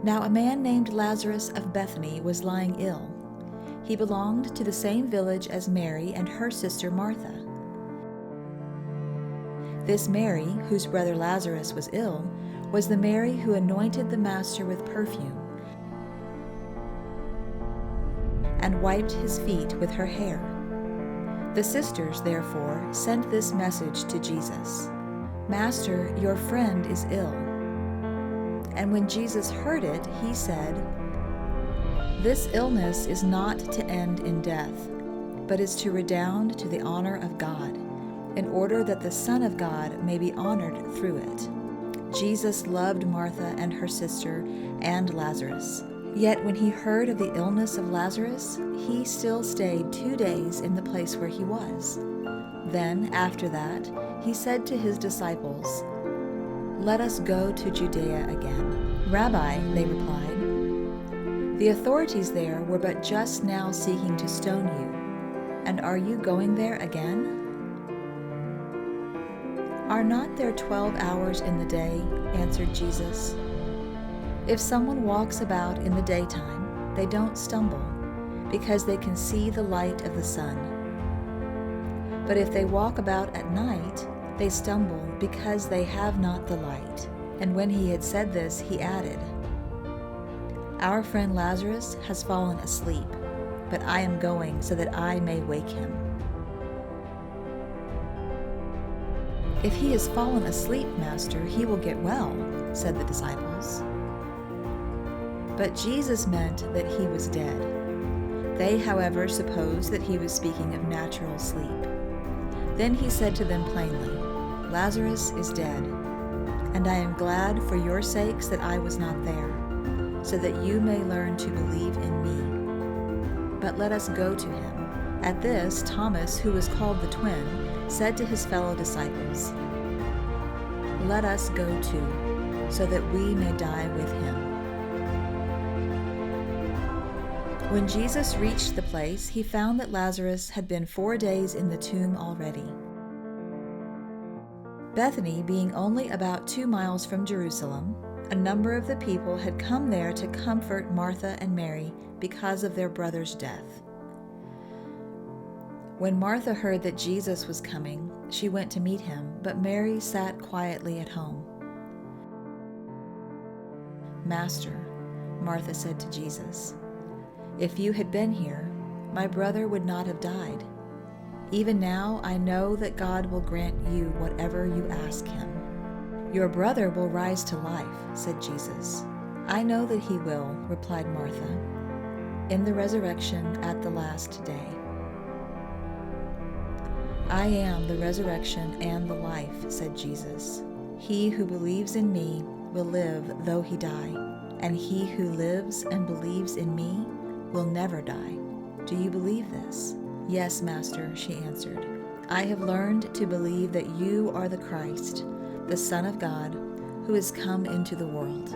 Now a man named Lazarus of Bethany was lying ill. He belonged to the same village as Mary and her sister Martha. This Mary, whose brother Lazarus was ill, was the Mary who anointed the Master with perfume and wiped his feet with her hair. The sisters, therefore, sent this message to Jesus: "Master, your friend is ill." And when Jesus heard it, he said, "This illness is not to end in death, but is to redound to the honor of God, in order that the Son of God may be honored through it." Jesus loved Martha and her sister and Lazarus. Yet when he heard of the illness of Lazarus, he still stayed 2 days in the place where he was. Then, after that, he said to his disciples, "Let us go to Judea again." "Rabbi," they replied, "the authorities there were but just now seeking to stone you, and are you going there again?" "Are not there 12 hours in the day?" answered Jesus. "If someone walks about in the daytime, they don't stumble, because they can see the light of the sun. But if they walk about at night, they stumble because they have not the light." And when he had said this, he added, "Our friend Lazarus has fallen asleep, but I am going so that I may wake him." "If he has fallen asleep, Master, he will get well," said the disciples. But Jesus meant that he was dead. They, however, supposed that he was speaking of natural sleep. Then he said to them plainly, "Lazarus is dead, and I am glad for your sakes that I was not there, so that you may learn to believe in me. But let us go to him." At this, Thomas, who was called the twin, said to his fellow disciples, "Let us go too, so that we may die with him." When Jesus reached the place, he found that Lazarus had been 4 days in the tomb already. Bethany being only about 2 miles from Jerusalem, a number of the people had come there to comfort Martha and Mary because of their brother's death. When Martha heard that Jesus was coming, she went to meet him, but Mary sat quietly at home. "Master," Martha said to Jesus, "if you had been here, my brother would not have died. Even now I know that God will grant you whatever you ask him." "Your brother will rise to life," said Jesus. "I know that he will," replied Martha, "in the resurrection at the last day." "I am the resurrection and the life," said Jesus. "He who believes in me will live though he die, and he who lives and believes in me will never die. Do you believe this?" "Yes, Master," she answered. "I have learned to believe that you are the Christ, the Son of God, who has come into the world."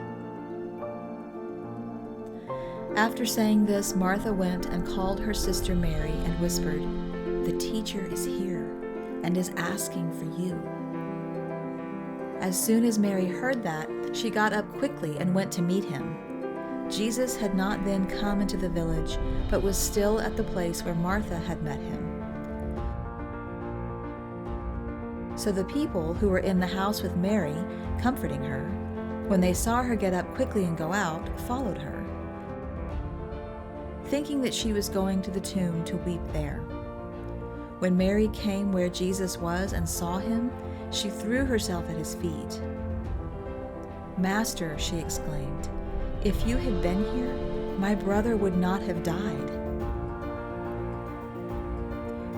After saying this, Martha went and called her sister Mary and whispered, "The teacher is here and is asking for you." As soon as Mary heard that, she got up quickly and went to meet him. Jesus had not then come into the village, but was still at the place where Martha had met him. So the people who were in the house with Mary, comforting her, when they saw her get up quickly and go out, followed her, thinking that she was going to the tomb to weep there. When Mary came where Jesus was and saw him, she threw herself at his feet. "Master," she exclaimed, "if you had been here, my brother would not have died."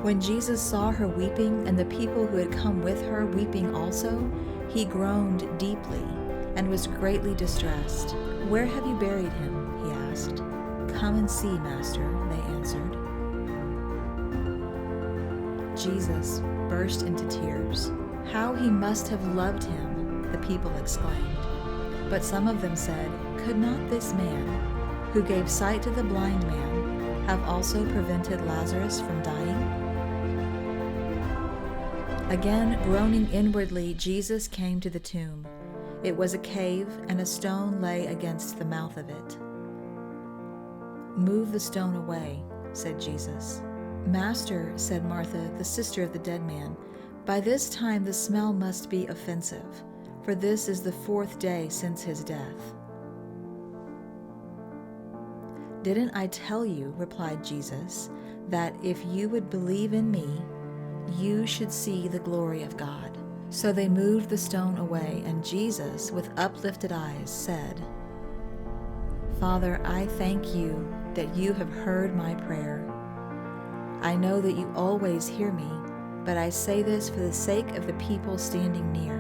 When Jesus saw her weeping and the people who had come with her weeping also, he groaned deeply and was greatly distressed. "Where have you buried him?" he asked. "Come and see, Master," they answered. Jesus burst into tears. "How he must have loved him," the people exclaimed. But some of them said, "Could not this man, who gave sight to the blind man, have also prevented Lazarus from dying?" Again, groaning inwardly, Jesus came to the tomb. It was a cave, and a stone lay against the mouth of it. "Move the stone away," said Jesus. "Master," said Martha, the sister of the dead man, "by this time the smell must be offensive, for this is the 4th day since his death." "Didn't I tell you," replied Jesus, "that if you would believe in me, you should see the glory of God?" So they moved the stone away, and Jesus, with uplifted eyes, said, "Father, I thank you that you have heard my prayer. I know that you always hear me, but I say this for the sake of the people standing near,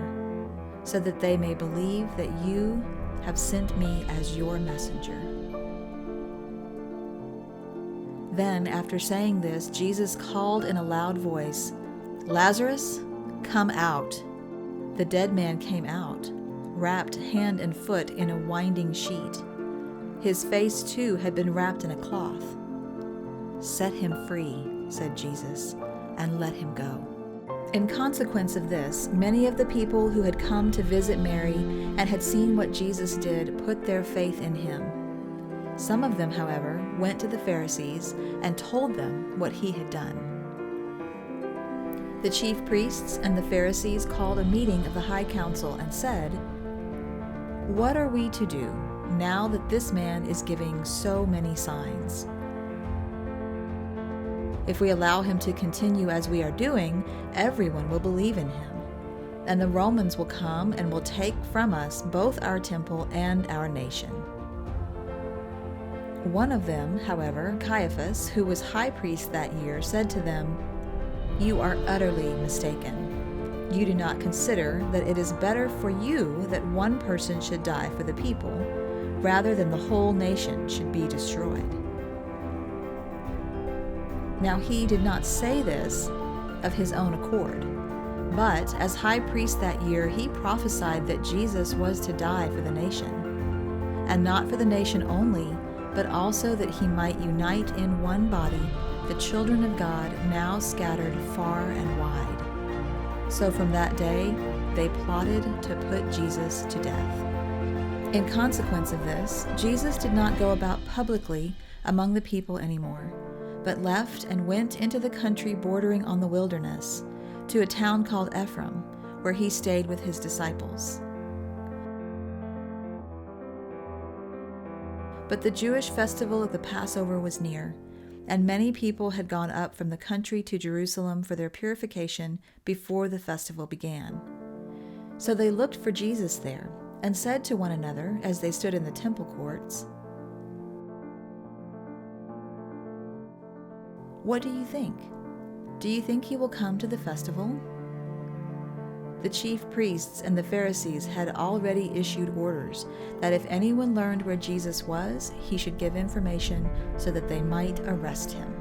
so that they may believe that you have sent me as your messenger." Then, after saying this, Jesus called in a loud voice, "Lazarus, come out." The dead man came out, wrapped hand and foot in a winding sheet. His face, too, had been wrapped in a cloth. "Set him free," said Jesus, "and let him go." In consequence of this, many of the people who had come to visit Mary and had seen what Jesus did put their faith in him. Some of them, however, went to the Pharisees and told them what he had done. The chief priests and the Pharisees called a meeting of the high council and said, "What are we to do now that this man is giving so many signs? If we allow him to continue as we are doing, everyone will believe in him, and the Romans will come and will take from us both our temple and our nation." One of them, however, Caiaphas, who was high priest that year, said to them, "You are utterly mistaken. You do not consider that it is better for you that one person should die for the people, rather than the whole nation should be destroyed." Now he did not say this of his own accord, but as high priest that year he prophesied that Jesus was to die for the nation, and not for the nation only, but also that he might unite in one body the children of God now scattered far and wide. So from that day they plotted to put Jesus to death. In consequence of this, Jesus did not go about publicly among the people anymore, but left and went into the country bordering on the wilderness, to a town called Ephraim, where he stayed with his disciples. But the Jewish festival of the Passover was near, and many people had gone up from the country to Jerusalem for their purification before the festival began. So they looked for Jesus there, and said to one another as they stood in the temple courts, "What do you think? Do you think he will come to the festival?" The chief priests and the Pharisees had already issued orders that if anyone learned where Jesus was, he should give information so that they might arrest him.